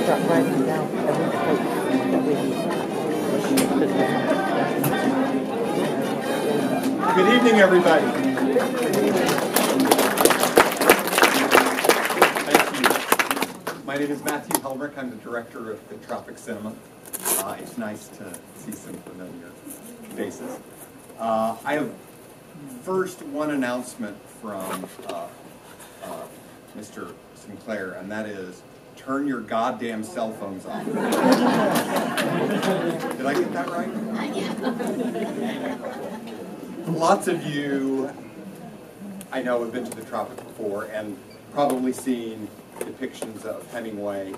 start writing down every page. Good evening, everybody. Thank you. My name is Matthew Helmrich. I'm the director of the Tropic Cinema. It's nice to see some familiar faces. I have first one announcement from Mr. Sinclair, and that is, turn your goddamn cell phones on. Did I get that right? Lots of you, I know, have been to the Tropic before and probably seen depictions of Hemingway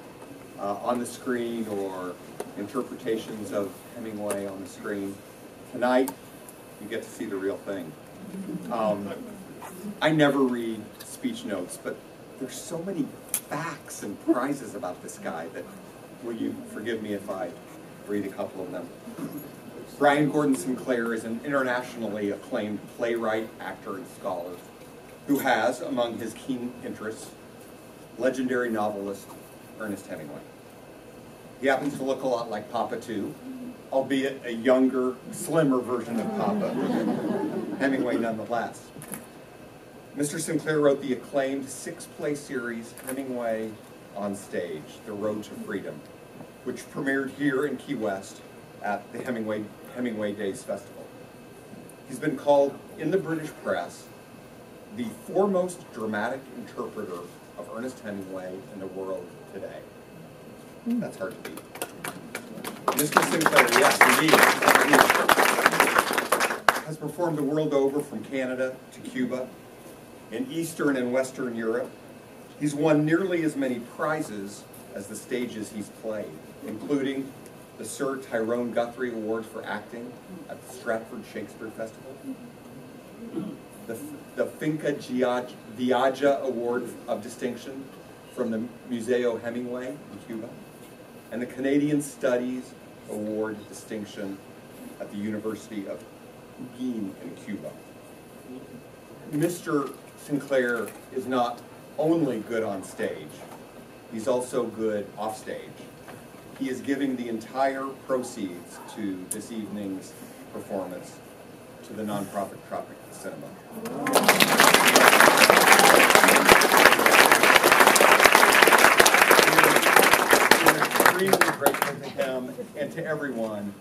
on the screen or interpretations of Hemingway on the screen. Tonight, you get to see the real thing. I never read speech notes, but there's so many facts and prizes about this guy that, will you forgive me if I read a couple of them? Brian Gordon Sinclair is an internationally acclaimed playwright, actor, and scholar who has, among his keen interests, legendary novelist Ernest Hemingway. He happens to look a lot like Papa, too, albeit a younger, slimmer version of Papa. Hemingway nonetheless. Mr. Sinclair wrote the acclaimed 6-play series Hemingway On Stage, The Road to Freedom, which premiered here in Key West at the Hemingway Days Festival. He's been called, in the British press, the foremost dramatic interpreter of Ernest Hemingway in the world today. That's hard to beat. Mr. Sinclair, yes, indeed, has performed the world over, from Canada to Cuba, in Eastern and Western Europe. He's won nearly as many prizes as the stages he's played, including the Sir Tyrone Guthrie Award for Acting at the Stratford Shakespeare Festival, the Finca Viaja Award of Distinction from the Museo Hemingway in Cuba, and the Canadian Studies Award distinction at the University of Ugine in Cuba. Mr. Sinclair is not only good on stage, he's also good off stage. He is giving the entire proceeds to this evening's performance to the nonprofit Tropic Cinema. We're extremely grateful to him and to everyone,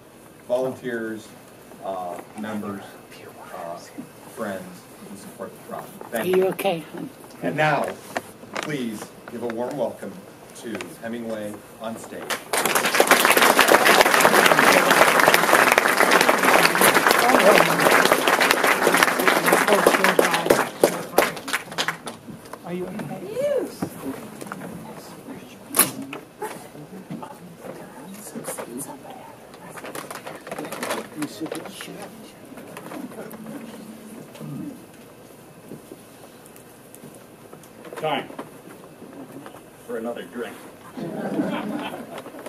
volunteers, members, friends, who support the Tropic. Thank you. Are you okay, hon? And now, please give a warm welcome to Hemingway On Stage. Are you okay? Yes. Time for another drink.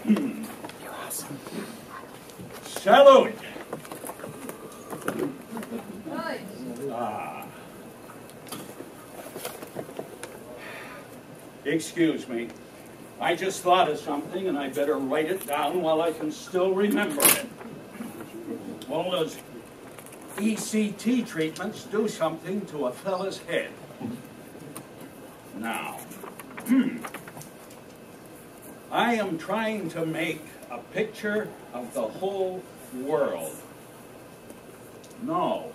You're awesome. Salute! Excuse me. I just thought of something, and I better write it down while I can still remember it. All those ECT treatments do something to a fella's head. Now, I am trying to make a picture of the whole world. No.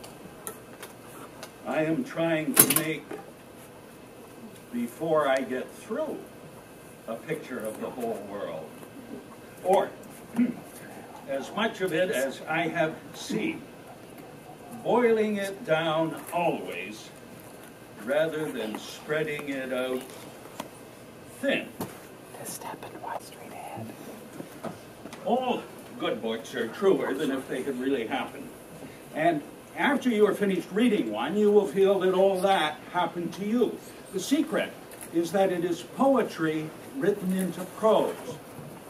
I am trying to make, before I get through, a picture of the whole world. Or as much of it as I have seen. Boiling it down always, rather than spreading it out thin. Just step in wide straight ahead. All good books are truer than if they had really happened. And after you are finished reading one, you will feel that all that happened to you. The secret is that it is poetry written into prose.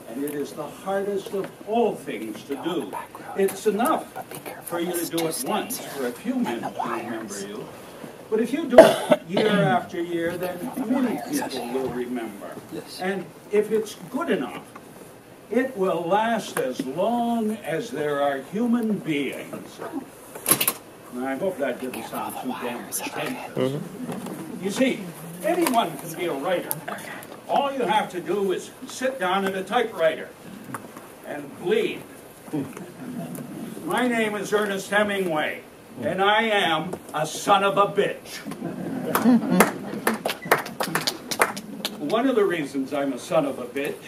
And it is the hardest of all things to do. It's enough for you to do it once for a few minutes to remember you. But if you do it year after year, then many people will remember. And if it's good enough, it will last as long as there are human beings. And I hope that didn't sound too damn pretentious. You see, anyone can be a writer. All you have to do is sit down at a typewriter and bleed. My name is Ernest Hemingway, and I am a son of a bitch. One of the reasons I'm a son of a bitch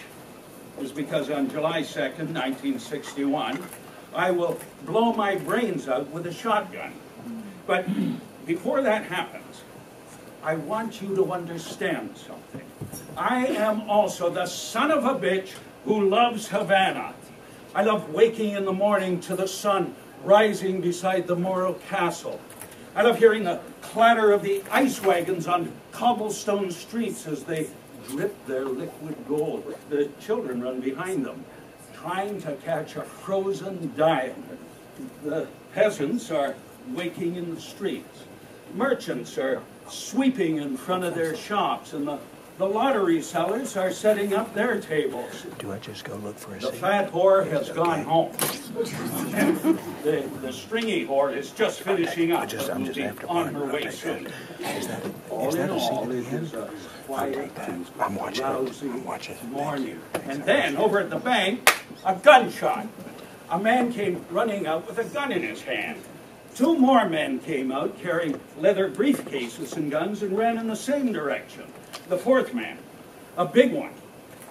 is because on July 2nd, 1961, I will blow my brains out with a shotgun. But before that happens, I want you to understand something. I am also the son of a bitch who loves Havana. I love waking in the morning to the sun rising beside the Moro Castle. I love hearing the clatter of the ice wagons on cobblestone streets as they drip their liquid gold. The children run behind them, trying to catch a frozen diamond. The peasants are waking in the streets. Merchants are sweeping in front of their shops, and the lottery sellers are setting up their tables. Do I just go look for a The seat? fat whore has gone home. And the stringy whore is just finishing up. I'm just after on one. her I'll way take soon. that. All Is in that a seat all, at the it end? is a I'll quiet, take that. I'm watching it. lousy I'm watching it. morning. And then, over at the bank, a gunshot. A man came running out with a gun in his hand. Two more men came out carrying leather briefcases and guns and ran in the same direction. The fourth man, a big one,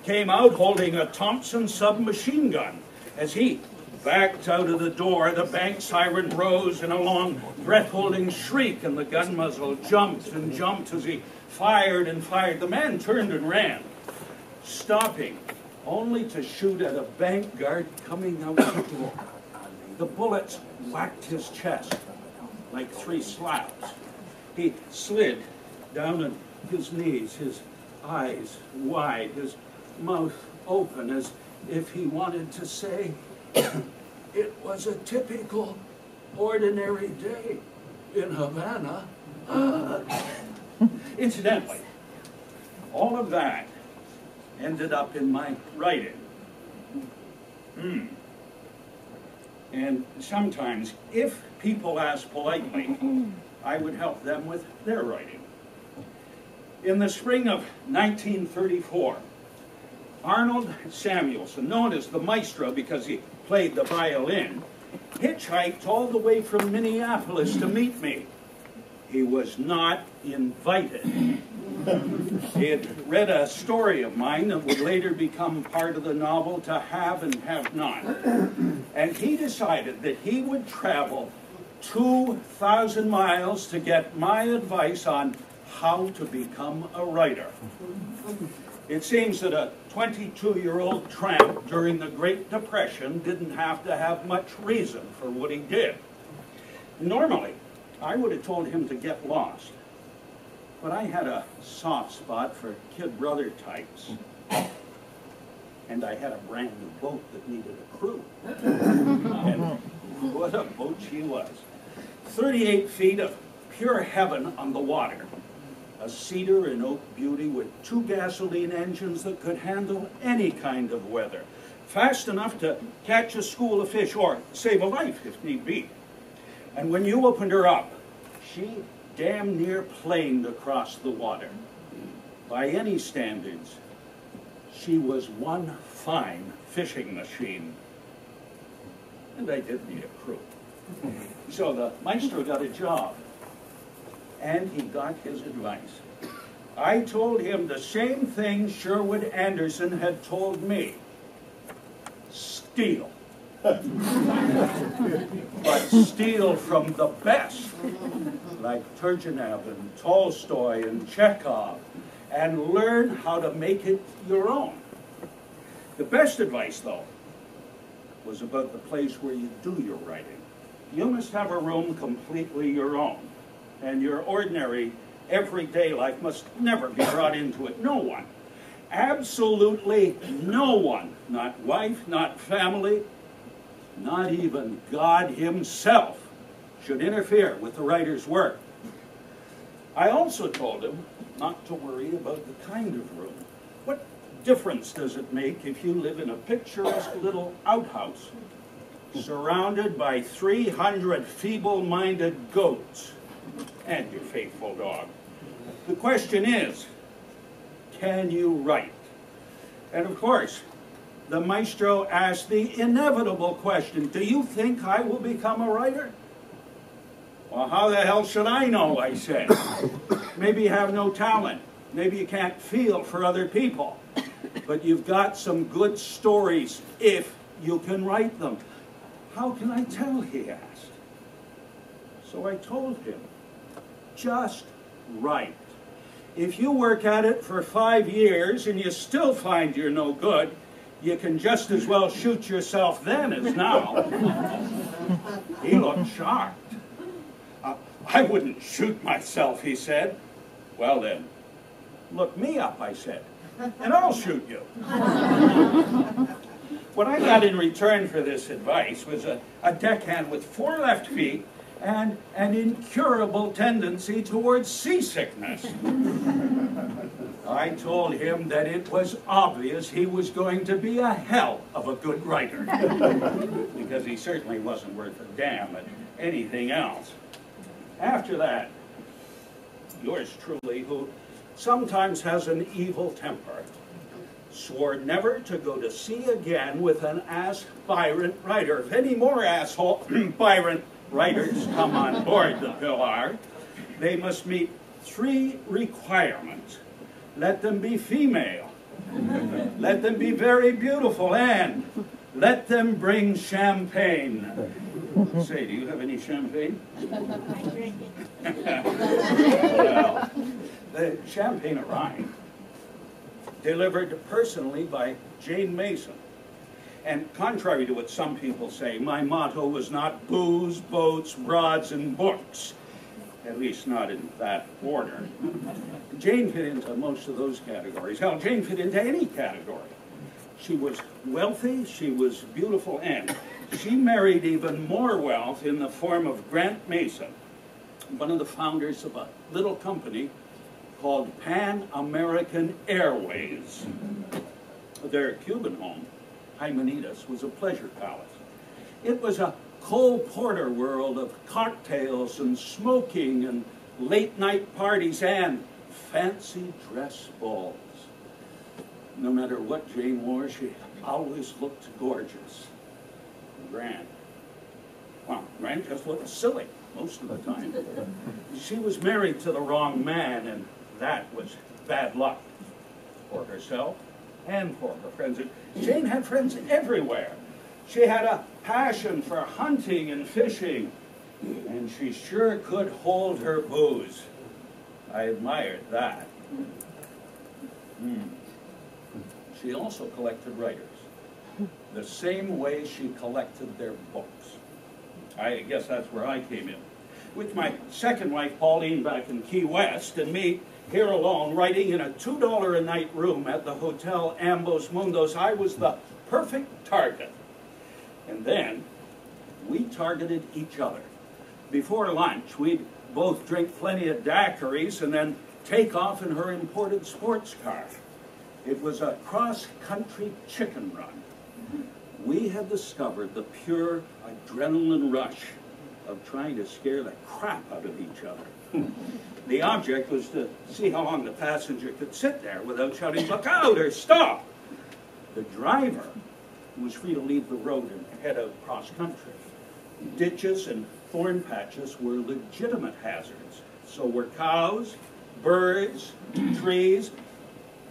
came out holding a Thompson submachine gun. As he backed out of the door, the bank siren rose in a long, breath-holding shriek, and the gun muzzle jumped and jumped as he fired and fired. The man turned and ran, stopping only to shoot at a bank guard coming out the door. The bullets whacked his chest like 3 slaps. He slid down on his knees, his eyes wide, his mouth open, as if he wanted to say, it was a typical, ordinary day in Havana. Incidentally, all of that ended up in my writing. And sometimes, if people ask politely, I would help them with their writing. In the spring of 1934, Arnold Samuelson, known as the maestro because he played the violin, hitchhiked all the way from Minneapolis to meet me. He was not invited. He had read a story of mine that would later become part of the novel To Have and Have Not. And he decided that he would travel 2,000 miles to get my advice on how to become a writer. It seems that a 22-year-old tramp during the Great Depression didn't have to have much reason for what he did. Normally, I would have told him to get lost. But I had a soft spot for kid brother types. And I had a brand new boat that needed a crew. And what a boat she was. 38 feet of pure heaven on the water. A cedar and oak beauty with 2 gasoline engines that could handle any kind of weather. Fast enough to catch a school of fish or save a life if need be. And when you opened her up, she damn near planed across the water. By any standards, she was one fine fishing machine. And I did need a crew. So the maestro got a job, and he got his advice. I told him the same thing Sherwood Anderson had told me. Steal. But steal from the best, like Turgenev and Tolstoy and Chekhov, and learn how to make it your own. The best advice, though, was about the place where you do your writing. You must have a room completely your own, and your ordinary, everyday life must never be brought into it. No one, absolutely no one, not wife, not family, not even God himself, should interfere with the writer's work. I also told him not to worry about the kind of room. What difference does it make if you live in a picturesque little outhouse surrounded by 300 feeble-minded goats and your faithful dog? The question is, can you write? And of course, the maestro asked the inevitable question, do you think I will become a writer? Well, how the hell should I know, I said. Maybe you have no talent. Maybe you can't feel for other people. But you've got some good stories if you can write them. How can I tell, he asked. So I told him, just write. If you work at it for 5 years and you still find you're no good, you can just as well shoot yourself then as now. He looked shocked. I wouldn't shoot myself, he said. Well then, look me up, I said, and I'll shoot you. What I got in return for this advice was a deckhand with 4 left feet and an incurable tendency towards seasickness. I told him that it was obvious he was going to be a hell of a good writer, because he certainly wasn't worth a damn at anything else. After that, yours truly, who sometimes has an evil temper, swore never to go to sea again with an aspirant writer. If any more asshole Byron writers come on board the Pilar, they must meet 3 requirements. Let them be female, let them be very beautiful, and let them bring champagne. Say, do you have any champagne? Well, the champagne arrived, delivered personally by Jane Mason. And contrary to what some people say, my motto was not booze, boats, rods, and books. At least not in that order. Jane fit into most of those categories. Hell, Jane fit into any category. She was wealthy, she was beautiful, and she married even more wealth in the form of Grant Mason, one of the founders of a little company called Pan American Airways. Their Cuban home, Jimenitas, was a pleasure palace. It was a Cole Porter world of cocktails and smoking and late-night parties and fancy dress balls. No matter what Jane wore, she always looked gorgeous. Grant. Well, Grant just looked silly most of the time. She was married to the wrong man, and that was bad luck for herself and for her friends. Jane had friends everywhere. She had a passion for hunting and fishing, and she sure could hold her booze. I admired that. She also collected writers, the same way she collected their books. I guess that's where I came in. With my second wife, Pauline, back in Key West, and me here alone, writing in a $2 a night room at the Hotel Ambos Mundos, I was the perfect target. And then we targeted each other. Before lunch, we'd both drink plenty of daiquiris and then take off in her imported sports car. It was a cross-country chicken run. We had discovered the pure adrenaline rush of trying to scare the crap out of each other. The object was to see how long the passenger could sit there without shouting, "Look out!" or "Stop!" The driver was free to leave the road and head out cross-country. Ditches and thorn patches were legitimate hazards. So were cows, birds, trees,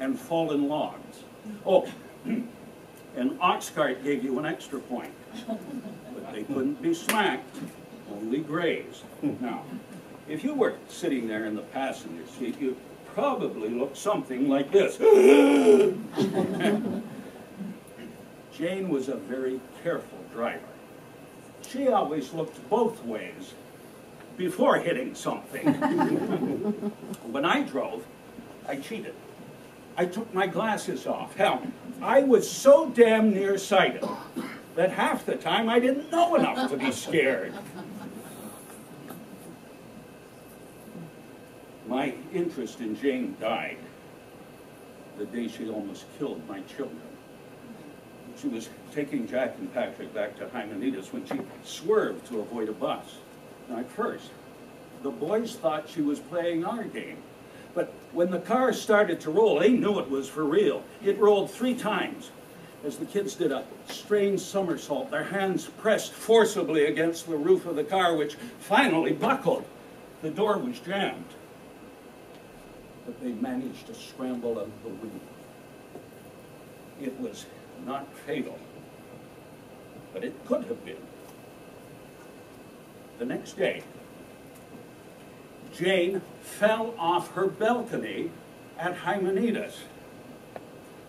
and fallen logs. Oh, an ox cart gave you an extra point, but they couldn't be smacked, only grazed. Now, if you were sitting there in the passenger seat, you'd probably look something like this. Jane was a very careful driver. She always looked both ways before hitting something. When I drove, I cheated. I took my glasses off. Hell, I was so damn nearsighted that half the time I didn't know enough to be scared. My interest in Jane died the day she almost killed my children. She was taking Jack and Patrick back to Hymenides when she swerved to avoid a bus. Now, at first, the boys thought she was playing our game. But when the car started to roll, they knew it was for real. It rolled 3 times as the kids did a strange somersault, their hands pressed forcibly against the roof of the car, which finally buckled. The door was jammed, but they managed to scramble out of the window. It was not fatal, but it could have been. The next day, Jane fell off her balcony at Hymenides.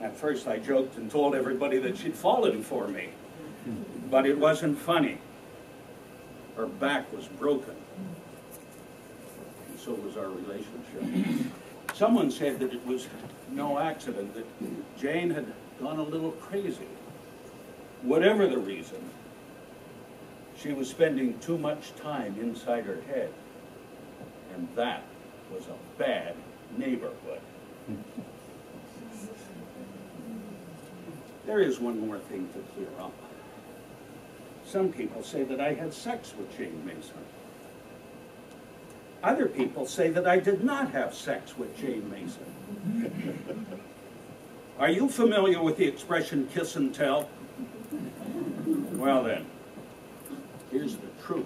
At first I joked and told everybody that she'd fallen for me, but it wasn't funny. Her back was broken, and so was our relationship. Someone said that it was no accident, that Jane had gone a little crazy. Whatever the reason, she was spending too much time inside her head, and that was a bad neighborhood. There is one more thing to clear up. Some people say that I had sex with Jane Mason. Other people say that I did not have sex with Jane Mason. Are you familiar with the expression kiss and tell? Well then, here's the truth.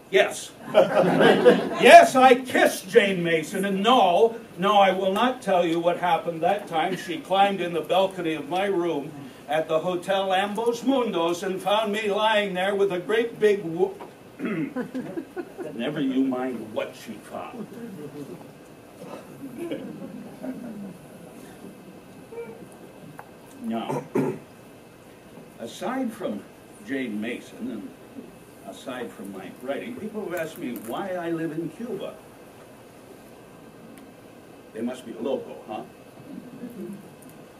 Yes. Yes, I kissed Jane Mason, and no, I will not tell you what happened that time she climbed in the balcony of my room at the Hotel Ambos Mundos and found me lying there with a great big Never you mind what she found. Now, aside from Jane Mason and aside from my writing, people have asked me why I live in Cuba. They must be local, huh?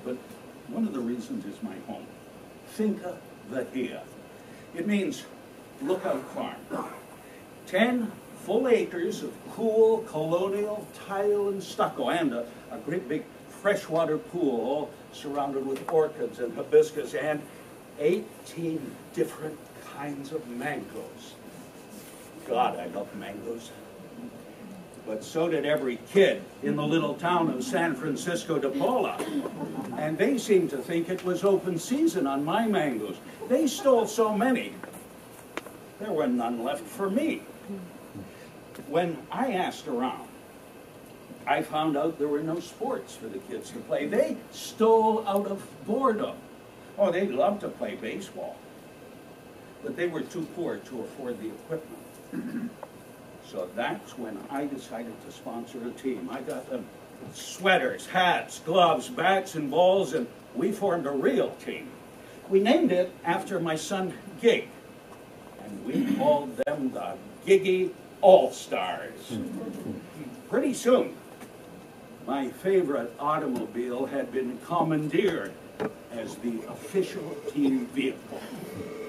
But one of the reasons is my home. Finca Vahia. It means lookout farm. 10 full acres of cool colonial tile and stucco, and a great big freshwater pool all surrounded with orchids and hibiscus, and 18 different kinds of mangoes. God, I love mangoes. But so did every kid in the little town of San Francisco de Paula. And they seemed to think it was open season on my mangoes. They stole so many, there were none left for me. When I asked around, I found out there were no sports for the kids to play. They stole out of boredom. Oh, they loved to play baseball, but they were too poor to afford the equipment. So that's when I decided to sponsor a team. I got them sweaters, hats, gloves, bats, and balls, and we formed a real team. We named it after my son, Gig, and we called them the Giggy All-Stars. Pretty soon, my favorite automobile had been commandeered as the official team vehicle.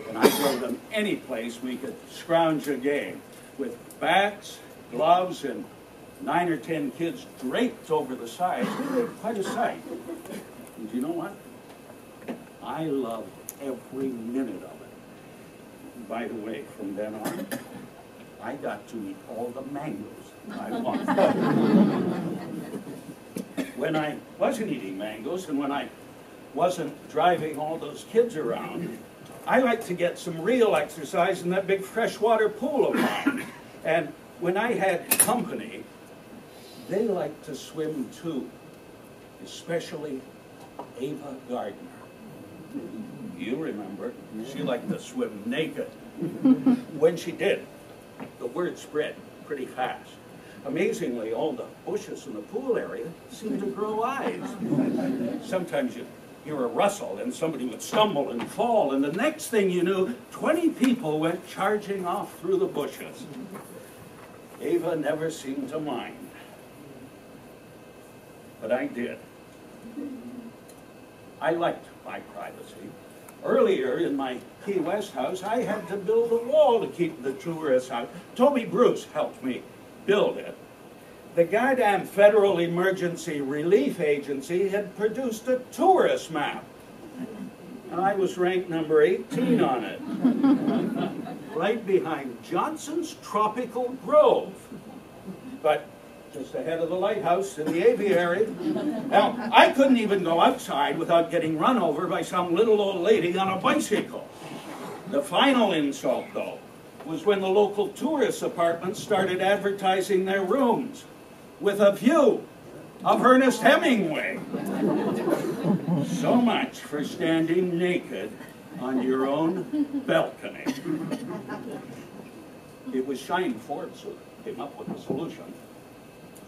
And I drove them any place we could scrounge a game, with bats, gloves, and 9 or 10 kids draped over the sides. They were quite a sight. And you know what? I loved every minute of it. By the way, from then on, I got to eat all the mangoes I wanted. When I wasn't eating mangoes and when I wasn't driving all those kids around, I like to get some real exercise in that big freshwater pool of mine. And when I had company, they liked to swim too, especially Ava Gardner. You remember, she liked to swim naked. When she did, the word spread pretty fast. Amazingly, all the bushes in the pool area seemed to grow eyes. Sometimes you hear a rustle and somebody would stumble and fall, and the next thing you knew, 20 people went charging off through the bushes. Ava never seemed to mind, but I did. I liked my privacy. Earlier in my Key West house, I had to build a wall to keep the tourists out. Toby Bruce helped me build it. the goddamn Federal Emergency Relief Agency had produced a tourist map. And I was ranked number 18 on it. Right behind Johnson's Tropical Grove. But just ahead of the lighthouse in the aviary. Now, I couldn't even go outside without getting run over by some little old lady on a bicycle. The final insult, though, was when the local tourist apartments started advertising their rooms with a view of Ernest Hemingway. So much for standing naked on your own balcony. It was Shine Forbes who came up with the solution.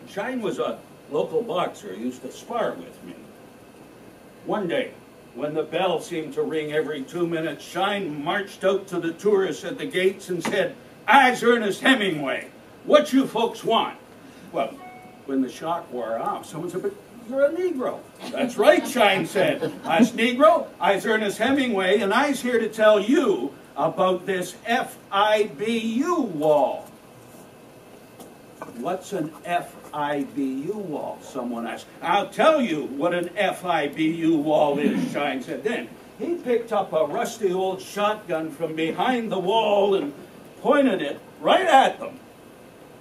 Shine was a local boxer who used to spar with me. One day, when the bell seemed to ring every 2 minutes, Shine marched out to the tourists at the gates and said, "I's Ernest Hemingway. What you folks want?" Well, when the shock wore off, someone said, "But you're a Negro." "That's right," Shine said. "I's Negro, I's Ernest Hemingway, and I's here to tell you about this FIBU wall." "What's an FIBU wall?" someone asked. "I'll tell you what an FIBU wall is," Shine said. Then he picked up a rusty old shotgun from behind the wall and pointed it right at them.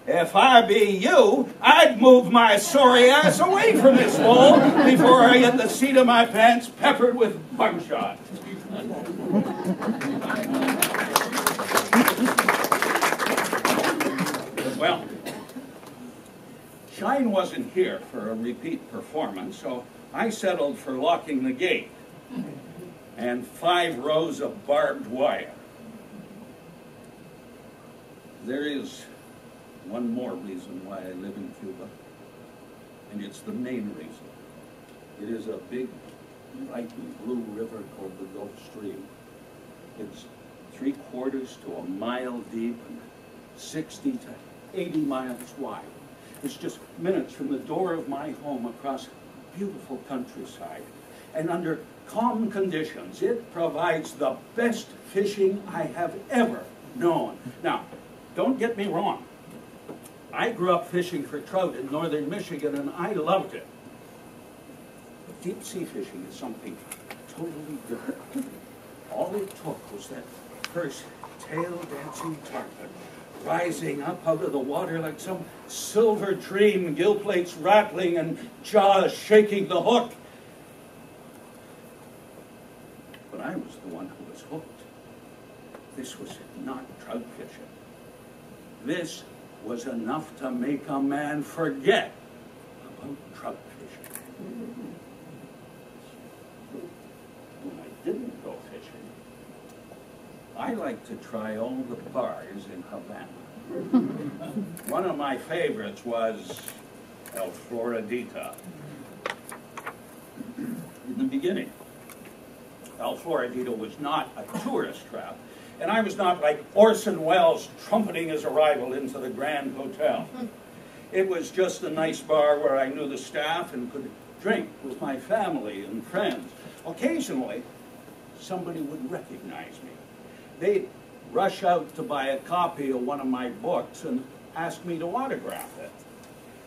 "If I be you, I'd move my sorry ass away from this wall before I get the seat of my pants peppered with buckshot." Well, Shine wasn't here for a repeat performance, so I settled for locking the gate and 5 rows of barbed wire. There is one more reason why I live in Cuba, and it's the main reason. It is a big, bright blue river called the Gulf Stream. It's 3/4 to a mile deep and 60 to 80 miles wide. It's just minutes from the door of my home across beautiful countryside. And under calm conditions, it provides the best fishing I have ever known. Now, don't get me wrong. I grew up fishing for trout in northern Michigan, and I loved it. But deep sea fishing is something totally different. All it took was that first tail-dancing tarpon rising up out of the water like some silver dream, gill plates rattling and jaws shaking the hook. But I was the one who was hooked. This was not trout fishing. This was enough to make a man forget about trout fishing. When I didn't go fishing, I like to try all the bars in Havana. One of my favorites was El Floridita. In the beginning, El Floridita was not a tourist trap, and I was not like Orson Welles trumpeting his arrival into the Grand Hotel. It was just a nice bar where I knew the staff and could drink with my family and friends. Occasionally, somebody would recognize me. They'd rush out to buy a copy of one of my books and ask me to autograph it.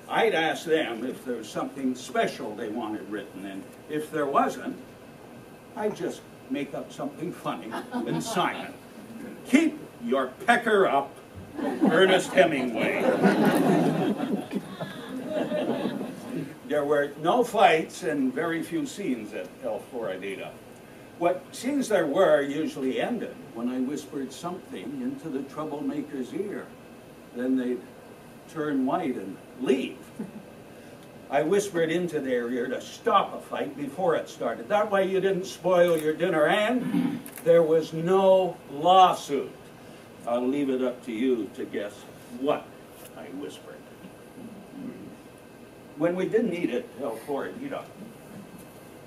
I'd ask them if there was something special they wanted written, and if there wasn't, I'd just make up something funny and sign it. "Keep your pecker up, Ernest Hemingway." There were no fights and very few scenes at El Floridita. What scenes there were usually ended when I whispered something into the troublemaker's ear. Then they'd turn white and leave. I whispered into their ear to stop a fight before it started. That way you didn't spoil your dinner, and there was no lawsuit. I'll leave it up to you to guess what I whispered. When we didn't eat at El Floridita,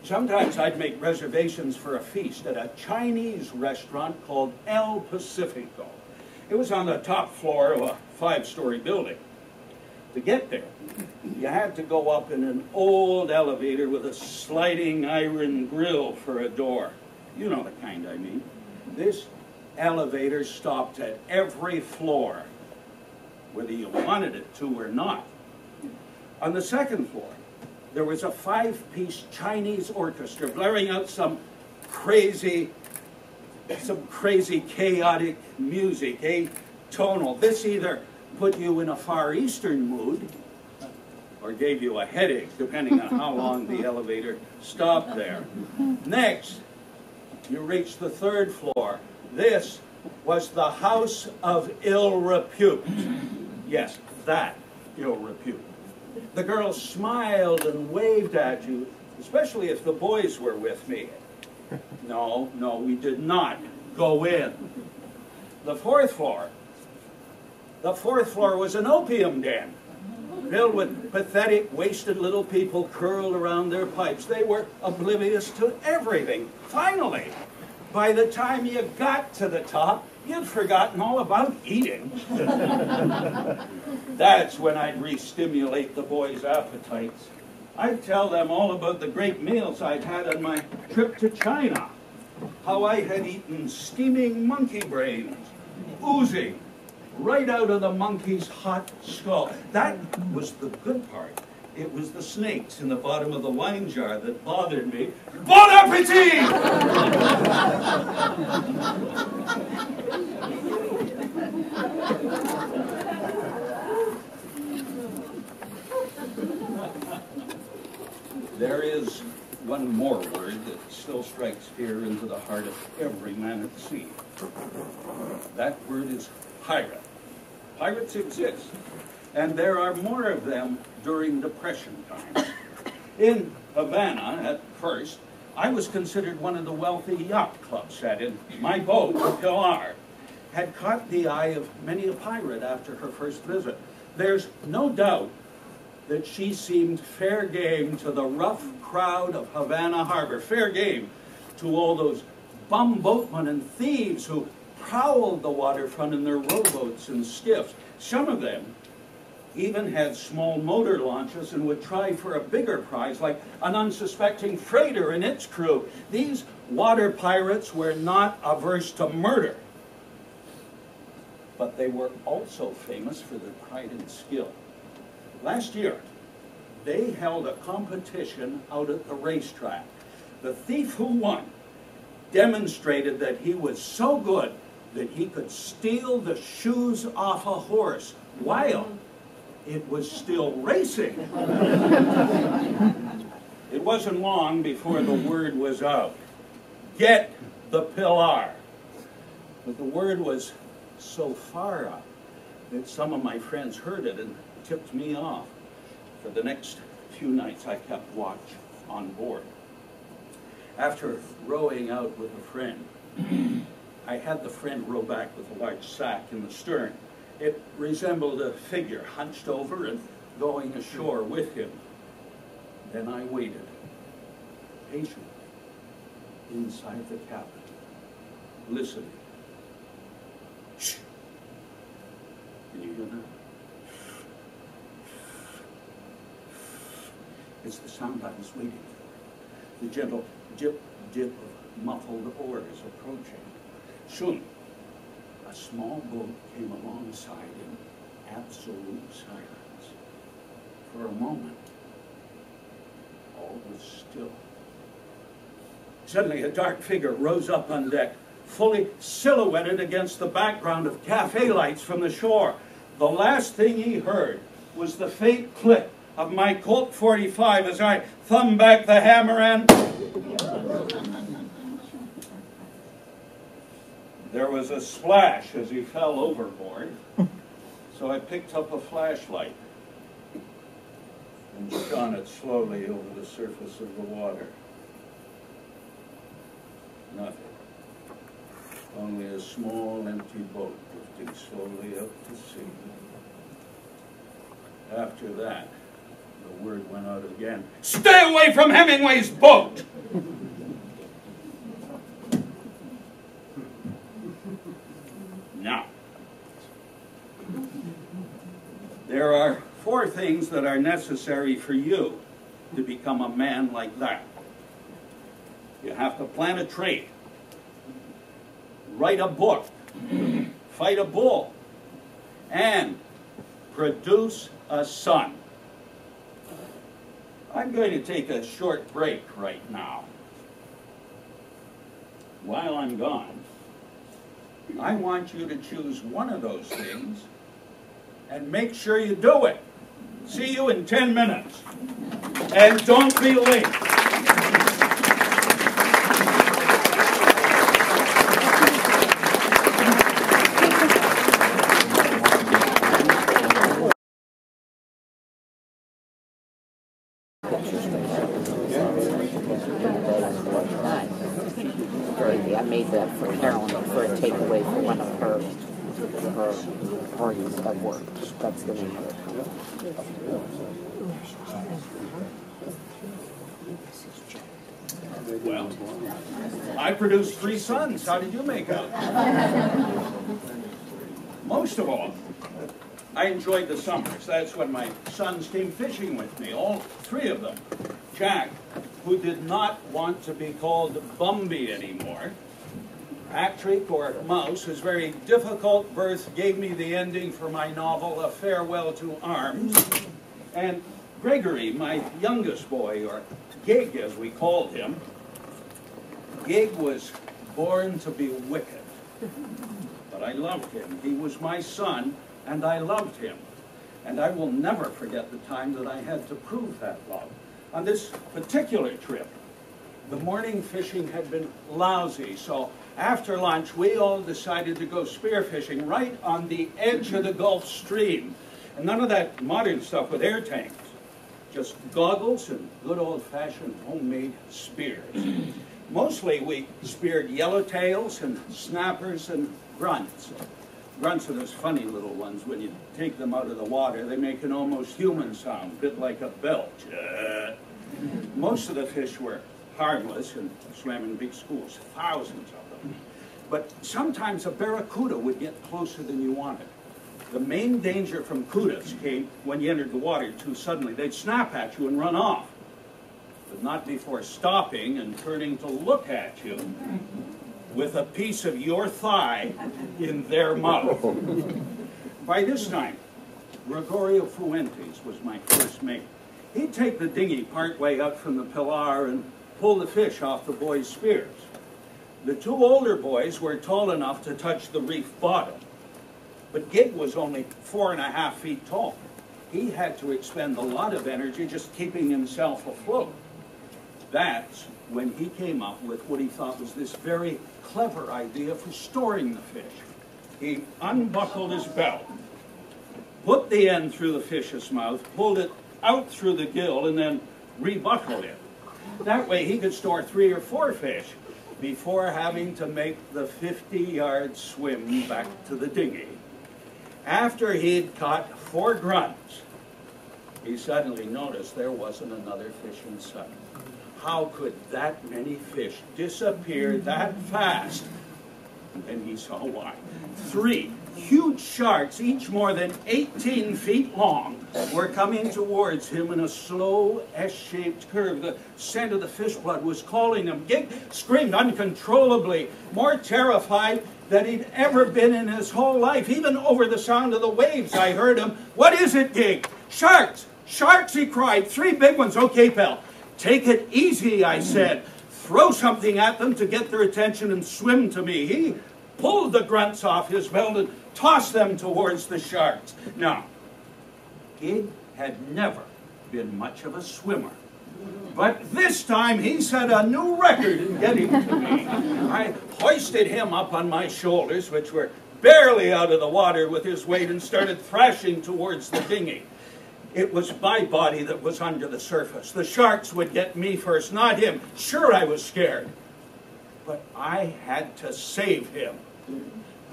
sometimes I'd make reservations for a feast at a Chinese restaurant called El Pacifico. It was on the top floor of a 5-story building. To get there, you had to go up in an old elevator with a sliding iron grill for a door. You know the kind I mean. This elevator stopped at every floor, whether you wanted it to or not. On the second floor, there was a 5-piece Chinese orchestra blaring out some crazy chaotic music, atonal. This either put you in a Far Eastern mood or gave you a headache, depending on how long the elevator stopped there. Next, you reach the third floor. This was the house of ill repute. Yes, that ill repute. The girls smiled and waved at you, especially if the boys were with me. No, we did not go in. The fourth floor was an opium den, filled with pathetic, wasted little people curled around their pipes. They were oblivious to everything. Finally, by the time you got to the top, you'd forgotten all about eating. That's when I'd re-stimulate the boys' appetites. I'd tell them all about the great meals I'd had on my trip to China, how I had eaten steaming monkey brains, oozing right out of the monkey's hot skull. That was the good part. It was the snakes in the bottom of the wine jar that bothered me. Bon appetit! There is one more word that still strikes fear into the heart of every man at sea. That word is pirate. Pirates exist, and there are more of them during Depression times. In Havana, at first, I was considered one of the wealthy yacht club set in. My boat, the Pilar, had caught the eye of many a pirate after her first visit. There's no doubt that she seemed fair game to the rough crowd of Havana Harbor, fair game to all those bum boatmen and thieves who prowled the waterfront in their rowboats and skiffs. Some of them even had small motor launches and would try for a bigger prize, like an unsuspecting freighter and its crew. These water pirates were not averse to murder, but they were also famous for their pride and skill. Last year, they held a competition out at the racetrack. The thief who won demonstrated that he was so good that he could steal the shoes off a horse while it was still racing. It wasn't long before the word was out. Get the Pilar. But the word was so far up that some of my friends heard it and tipped me off. For the next few nights, I kept watch on board. After rowing out with a friend, I had the friend row back with a large sack in the stern. It resembled a figure hunched over and going ashore with him. Then I waited, patient, inside the cabin, listening. Shh! Can you hear that? It's the sound I was waiting for. The gentle dip, dip of muffled oars approaching. Soon, a small boat came alongside in absolute silence. For a moment, all was still. Suddenly, a dark figure rose up on deck, fully silhouetted against the background of cafe lights from the shore. The last thing he heard was the faint click of my Colt 45 as I thumbed back the hammer and... There was a splash as he fell overboard, so I picked up a flashlight and shone it slowly over the surface of the water. Nothing. Only a small, empty boat drifting slowly out to sea. After that, the word went out again. Stay away from Hemingway's boat! Now, there are 4 things that are necessary for you to become a man like that. You have to plan a trade, write a book, fight a bull, and produce a son. I'm going to take a short break right now. While I'm gone, I want you to choose one of those things and make sure you do it. See you in 10 minutes. And don't be late. I made that for Carolyn for a takeaway for one of her parties at work. That's the name of it. Well, I produced 3 sons. How did you make out? Most of all, I enjoyed the summers. That's when my sons came fishing with me, all 3 of them. Jack, who did not want to be called Bumby anymore. Patrick, or Mouse, whose very difficult birth gave me the ending for my novel, A Farewell to Arms. And Gregory, my youngest boy, or Gig as we called him. Gig was born to be wicked, but I loved him. He was my son, and I loved him. And I will never forget the time that I had to prove that love. On this particular trip, the morning fishing had been lousy, so after lunch, we all decided to go spearfishing right on the edge of the Gulf Stream. And none of that modern stuff with air tanks. Just goggles and good old-fashioned homemade spears. Mostly we speared yellowtails and snappers and grunts. Grunts are those funny little ones. When you take them out of the water, they make an almost human sound, a bit like a belch. Most of the fish were harmless and swam in big schools, thousands of them. But sometimes a barracuda would get closer than you wanted. The main danger from cudas came when you entered the water too suddenly. They'd snap at you and run off, but not before stopping and turning to look at you with a piece of your thigh in their mouth. By this time, Gregorio Fuentes was my first mate. He'd take the dinghy partway up from the Pilar and pull the fish off the boys' spears. The 2 older boys were tall enough to touch the reef bottom, but Gig was only 4.5 feet tall. He had to expend a lot of energy just keeping himself afloat. That's when he came up with what he thought was this very clever idea for storing the fish. He unbuckled his belt, put the end through the fish's mouth, pulled it out through the gill, and then rebuckled it. That way he could store 3 or 4 fish before having to make the 50-yard swim back to the dinghy. After he'd caught 4 grunts, he suddenly noticed there wasn't another fish in sight. How could that many fish disappear that fast? And then he saw why. 3 huge sharks, each more than 18 feet long, were coming towards him in a slow S-shaped curve. The scent of the fish blood was calling him. Gig screamed uncontrollably, more terrified than he'd ever been in his whole life. Even over the sound of the waves, I heard him. "What is it, Gig?" "Sharks! Sharks!" he cried. 3 big ones. "Okay, pal. Take it easy," I said. "Throw something at them to get their attention and swim to me." He pulled the grunts off his belt and tossed them towards the sharks. Now, Gig had never been much of a swimmer. But this time he set a new record in getting to me. I hoisted him up on my shoulders, which were barely out of the water with his weight, and started thrashing towards the dinghy. It was my body that was under the surface. The sharks would get me first, not him. Sure, I was scared, but I had to save him.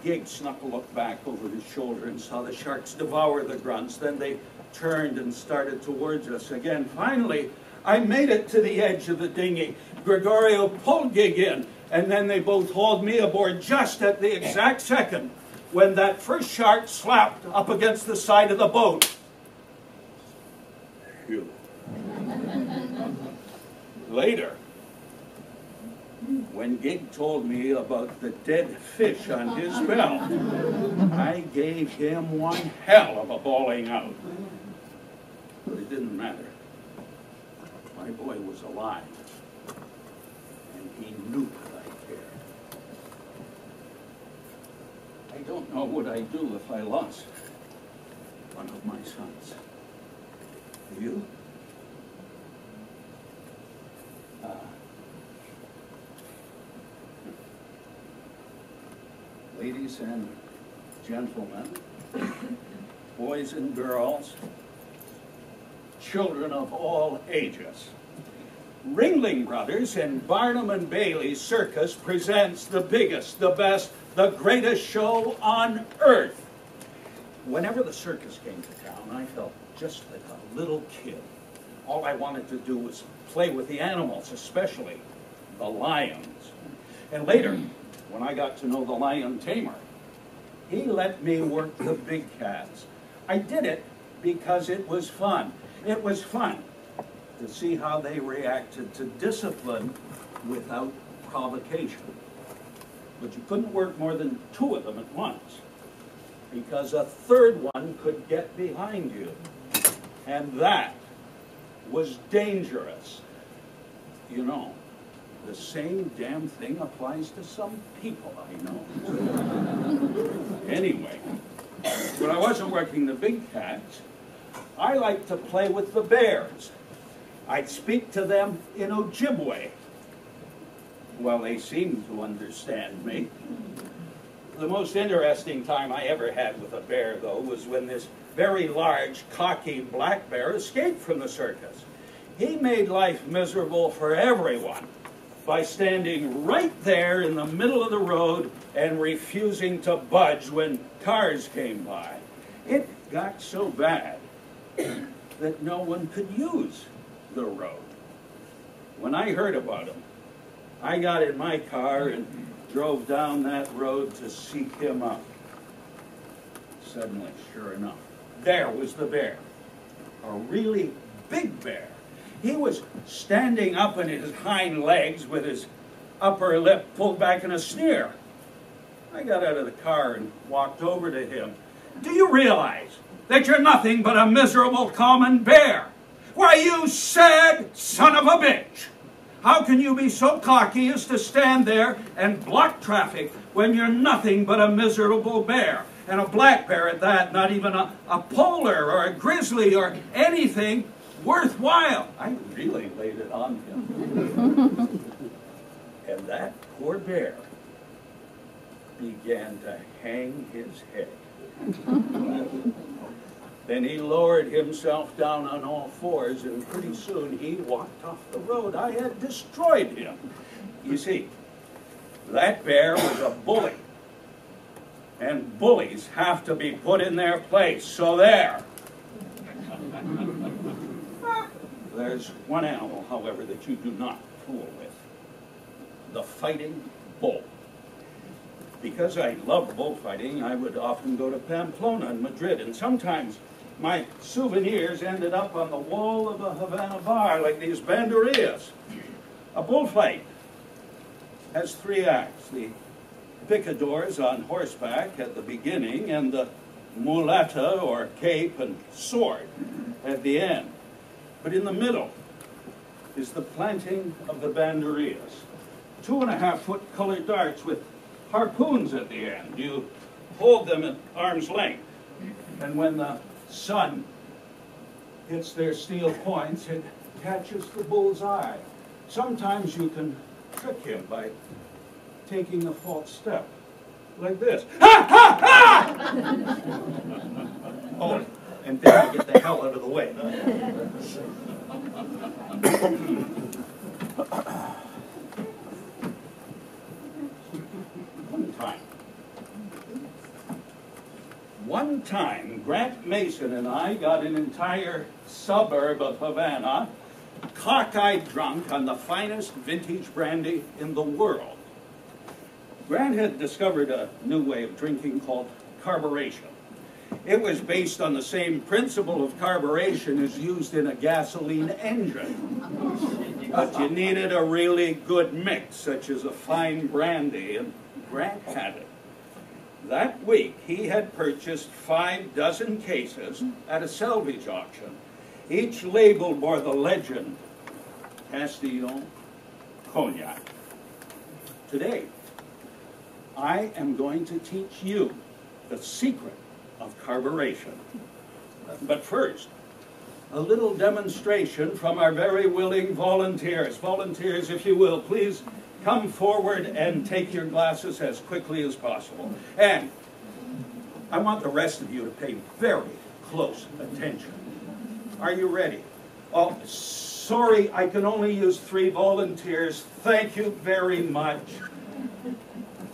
Gig snuck a look back over his shoulder and saw the sharks devour the grunts. Then they turned and started towards us again. Finally, I made it to the edge of the dinghy. Gregorio pulled Gig in, and then they both hauled me aboard just at the exact second when that first shark slapped up against the side of the boat. Phew. Later, when Gig told me about the dead fish on his belt, I gave him one hell of a bawling out. But it didn't matter. my boy was alive, and he knew that I cared. I don't know what I'd do if I lost one of my sons. Do you? Ladies and gentlemen, boys and girls, children of all ages, Ringling Brothers and Barnum and Bailey Circus presents the biggest, the best, the greatest show on earth. Whenever the circus came to town, I felt just like a little kid. All I wanted to do was play with the animals, especially the lions. And later, when I got to know the lion tamer, he let me work the big cats. I did it because it was fun. It was fun to see how they reacted to discipline without provocation. But you couldn't work more than 2 of them at once, because a third one could get behind you. And that was dangerous. You know, the same damn thing applies to some people I know. Anyway, when I wasn't working the big cats, I liked to play with the bears. I'd speak to them in Ojibwe. Well, they seemed to understand me. The most interesting time I ever had with a bear, though, was when this very large, cocky black bear escaped from the circus. He made life miserable for everyone by standing right there in the middle of the road and refusing to budge when cars came by. It got so bad that no one could use the road. When I heard about him, I got in my car and drove down that road to seek him out. Suddenly, sure enough, there was the bear, a really big bear. He was standing up on his hind legs with his upper lip pulled back in a sneer. I got out of the car and walked over to him. Do you realize that you're nothing but a miserable common bear? Why, you sad son of a bitch! How can you be so cocky as to stand there and block traffic when you're nothing but a miserable bear? And a black bear at that, not even a polar or a grizzly or anything worthwhile. I really laid it on him. And that poor bear began to hang his head. Then he lowered himself down on all fours, and pretty soon he walked off the road. I had destroyed him. You see, that bear was a bully. And bullies have to be put in their place, so there. There's one animal, however, that you do not fool with. The fighting bull. Because I loved bullfighting, I would often go to Pamplona and Madrid, and sometimes my souvenirs ended up on the wall of a Havana bar, like these banderillas. A bullfight has 3 acts. The picadors on horseback at the beginning, and the muleta, or cape, and sword at the end. But in the middle is the planting of the banderillas. 2.5-foot colored darts with harpoons at the end. You hold them at arm's length, and when the sun hits their steel points, it catches the bull's eye. Sometimes you can trick him by taking a false step, like this. Ha, ha, ha! Oh, and then you get the hell out of the way. One time, Grant Mason and I got an entire suburb of Havana cockeyed drunk on the finest vintage brandy in the world. Grant had discovered a new way of drinking called carburation. It was based on the same principle of carburation as used in a gasoline engine. But you needed a really good mix, such as a fine brandy, and Grant had it. That week, he had purchased 5 dozen cases at a salvage auction. Each label bore the legend, Castillon cognac. Today, I am going to teach you the secret of carburation. But first, a little demonstration from our very willing volunteers. Volunteers, if you will, please come forward and take your glasses as quickly as possible. And I want the rest of you to pay very close attention. Are you ready? Oh, sorry, I can only use 3 volunteers. Thank you very much.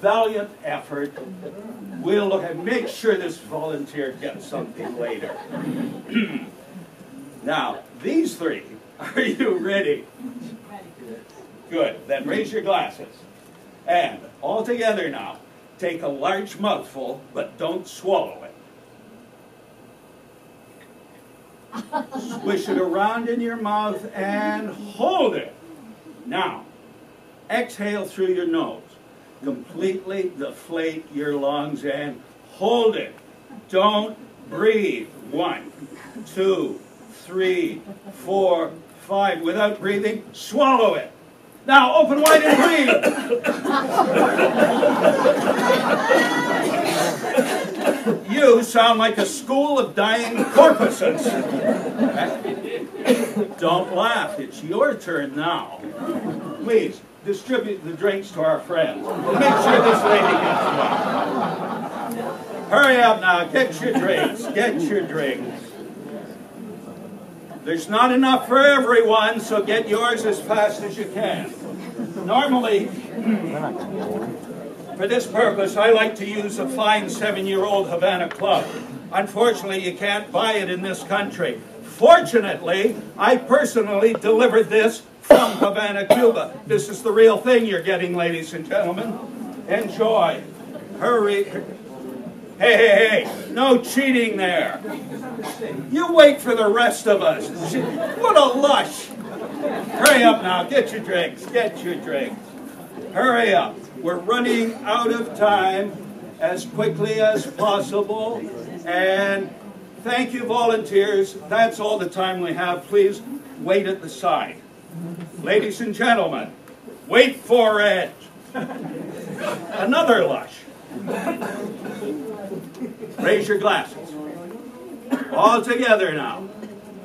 Valiant effort. We'll look and make sure this volunteer gets something later. Now, these 3, are you ready? Good, then raise your glasses. And all together now, take a large mouthful, but don't swallow it. Swish it around in your mouth and hold it. Now, exhale through your nose. Completely deflate your lungs and hold it. Don't breathe. 1, 2, 3, 4, 5. Without breathing, swallow it. Now, open wide and breathe. You sound like a school of dying porpoises. Don't laugh. It's your turn now. Please, distribute the drinks to our friends. Make sure this lady gets one. Hurry up now. Get your drinks. Get your drinks. There's not enough for everyone, so get yours as fast as you can. Normally, for this purpose, I like to use a fine 7-year-old Havana Club. Unfortunately, you can't buy it in this country. Fortunately, I personally delivered this from Havana, Cuba. This is the real thing you're getting, ladies and gentlemen. Enjoy. Hurry. Hey, hey, hey, no cheating there. You wait for the rest of us. What a lush. Hurry up now, get your drinks, get your drinks. Hurry up. We're running out of time as quickly as possible. And thank you, volunteers. That's all the time we have. Please wait at the side. Ladies and gentlemen, wait for it. Another lush. Raise your glasses. All together now.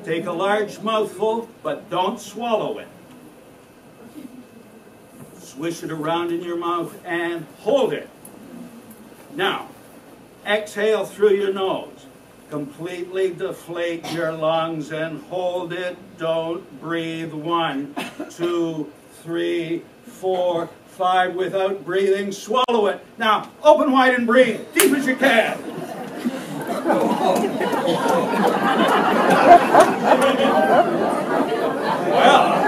Take a large mouthful, but don't swallow it. Swish it around in your mouth and hold it. Now, exhale through your nose. Completely deflate your lungs and hold it. Don't breathe. 1, 2, 3, 4, 5. Without breathing, swallow it. Now, open wide and breathe, deep as you can. Well,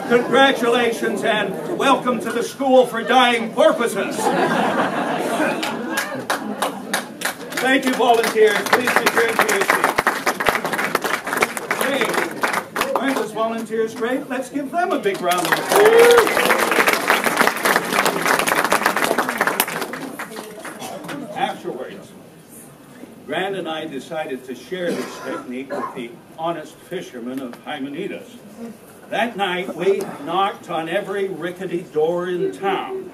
congratulations and welcome to the School for Dying Porpoises. Thank you, volunteers. Please return to your seats. Hey, aren't those volunteers great? Let's give them a big round of applause. Afterwards, Grant and I decided to share this technique with the honest fishermen of Hymenides. That night, we knocked on every rickety door in town,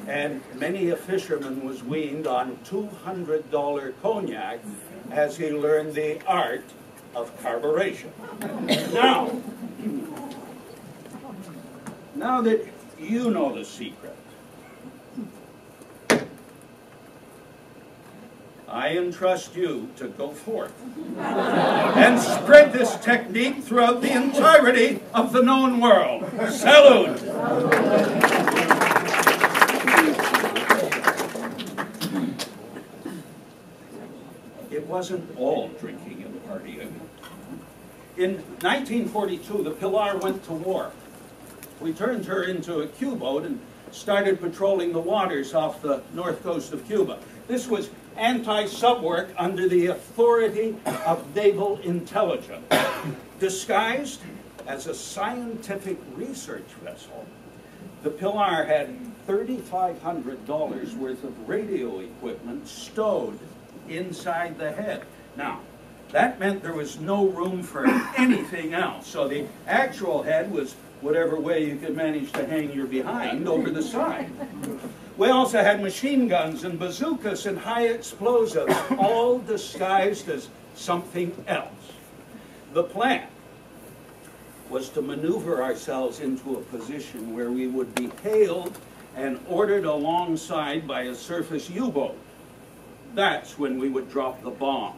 and many a fisherman was weaned on $200 cognac as he learned the art of carburation. Now that you know the secret, I entrust you to go forth and spread this technique throughout the entirety of the known world. Salute! It wasn't all drinking and partying. In 1942, the Pilar went to war. We turned her into a Q-boat and started patrolling the waters off the north coast of Cuba. This was anti-sub work under the authority of naval intelligence. Disguised as a scientific research vessel, the Pilar had $3,500 worth of radio equipment stowed inside the head. Now, That meant there was no room for anything else. So the actual head was whatever way you could manage to hang your behind over the side. We also had machine guns and bazookas and high explosives, all disguised as something else. The plan was to maneuver ourselves into a position where we would be hailed and ordered alongside by a surface U-boat. That's when we would drop the bomb.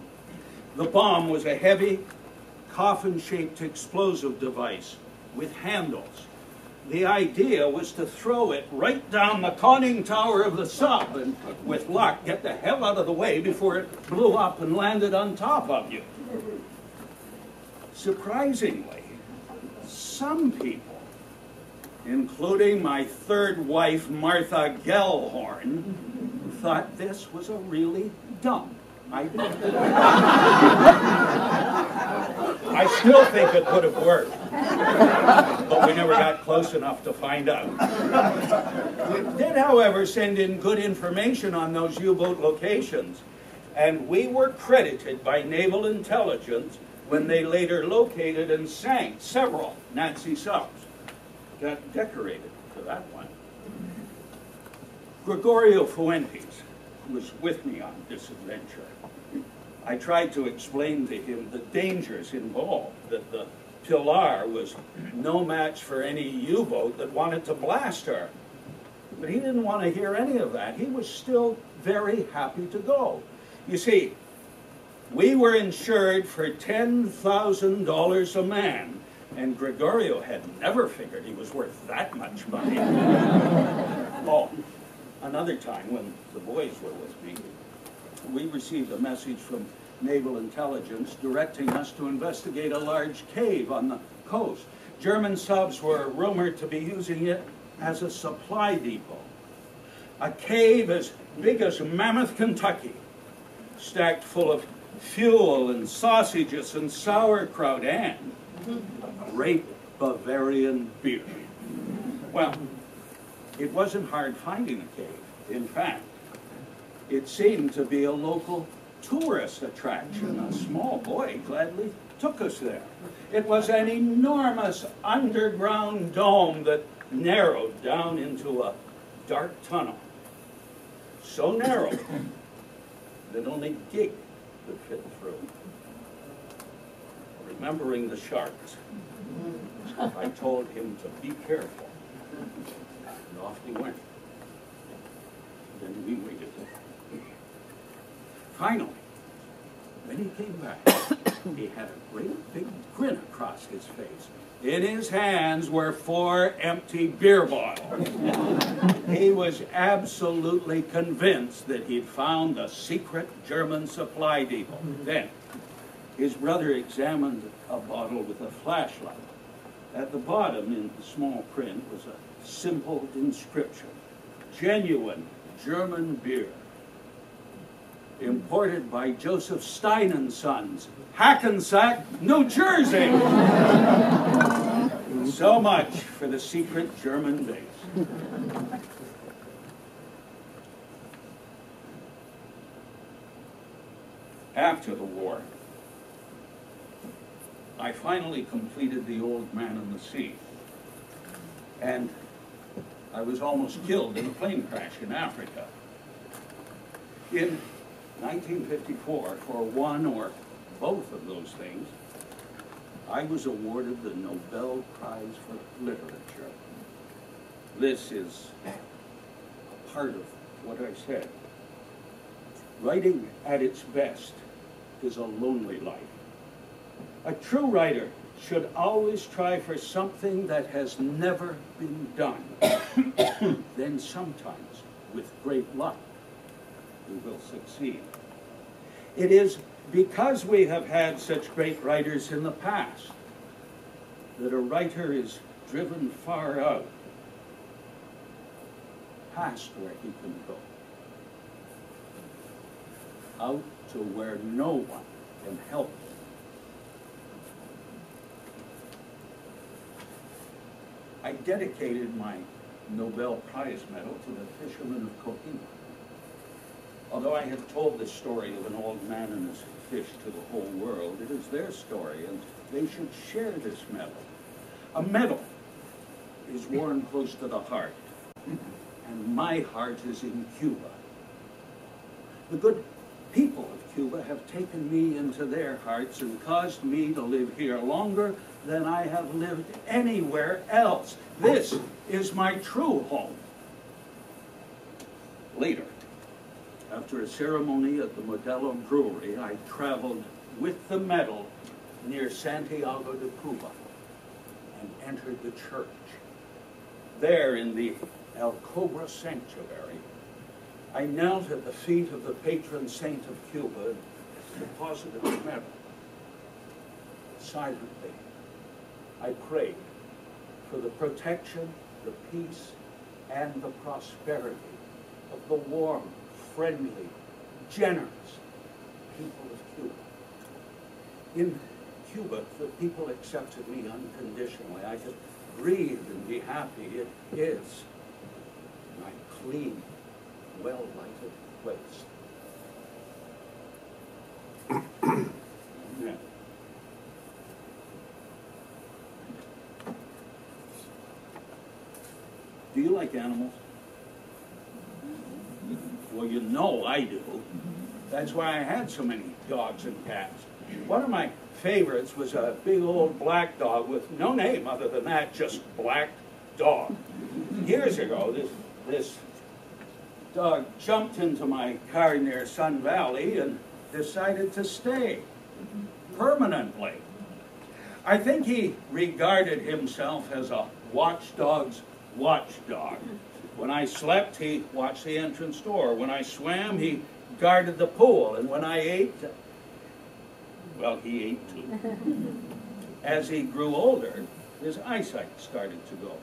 The bomb was a heavy, coffin-shaped explosive device with handles. The idea was to throw it right down the conning tower of the sub and, with luck, get the hell out of the way before it blew up and landed on top of you. Surprisingly, some people, including my third wife, Martha Gellhorn, thought this was a really dumb idea. I still think it could have worked, but we never got close enough to find out. We did, however, send in good information on those U-boat locations, and we were credited by naval intelligence when they later located and sank several Nazi subs. Got decorated for that one. Gregorio Fuentes was with me on this adventure. I tried to explain to him the dangers involved, that the Pilar was no match for any U-boat that wanted to blast her. But he didn't want to hear any of that. He was still very happy to go. You see, we were insured for $10,000 a man, and Gregorio had never figured he was worth that much money. Oh, another time when the boys were with me, we received a message from naval intelligence directing us to investigate a large cave on the coast. German subs were rumored to be using it as a supply depot. A cave as big as Mammoth, Kentucky, stacked full of fuel and sausages and sauerkraut and great Bavarian beer. Well, it wasn't hard finding the cave. In fact, it seemed to be a local tourist attraction. A small boy gladly took us there. It was an enormous underground dome that narrowed down into a dark tunnel. So narrow that only Gig could fit through. Remembering the sharks, I told him to be careful. And off he went. Then we waited. Finally, when he came back, he had a great big grin across his face. In his hands were 4 empty beer bottles. He was absolutely convinced that he'd found a secret German supply depot. Then, his brother examined a bottle with a flashlight. At the bottom, in the small print, was a simple inscription: genuine German beer, imported by Joseph Stein & Sons, Hackensack, New Jersey. So much for the secret German base. After the war, I finally completed The Old Man and the Sea. And I was almost killed in a plane crash in Africa. In 1954, for one or both of those things, I was awarded the Nobel Prize for Literature. This is part of what I said. Writing at its best is a lonely life. A true writer should always try for something that has never been done. Then sometimes, with great luck, we will succeed. It is because we have had such great writers in the past that a writer is driven far out, past where he can go, out to where no one can help him. I dedicated my Nobel Prize medal to the fishermen of Kohima. Although I have told the story of an old man and his fish to the whole world, it is their story, and they should share this medal. A medal is worn close to the heart, and my heart is in Cuba. The good people of Cuba have taken me into their hearts and caused me to live here longer than I have lived anywhere else. This is my true home. Later, after a ceremony at the Modelo Brewery, I traveled with the medal near Santiago de Cuba and entered the church. There in the El Cobra Sanctuary, I knelt at the feet of the patron saint of Cuba and deposited the medal. Silently, I prayed for the protection, the peace, and the prosperity of the warm, friendly, generous people of Cuba. In Cuba, the people accepted me unconditionally. I could breathe and be happy. It is my clean, well-lighted place. Amen. Do you like animals? Well, you know I do. That's why I had so many dogs and cats. One of my favorites was a big old black dog with no name other than that, just Black Dog. Years ago, this dog jumped into my car near Sun Valley and decided to stay permanently. I think he regarded himself as a watchdog's watchdog. When I slept, he watched the entrance door. When I swam, he guarded the pool. And when I ate, well, he ate too. As he grew older, his eyesight started to go.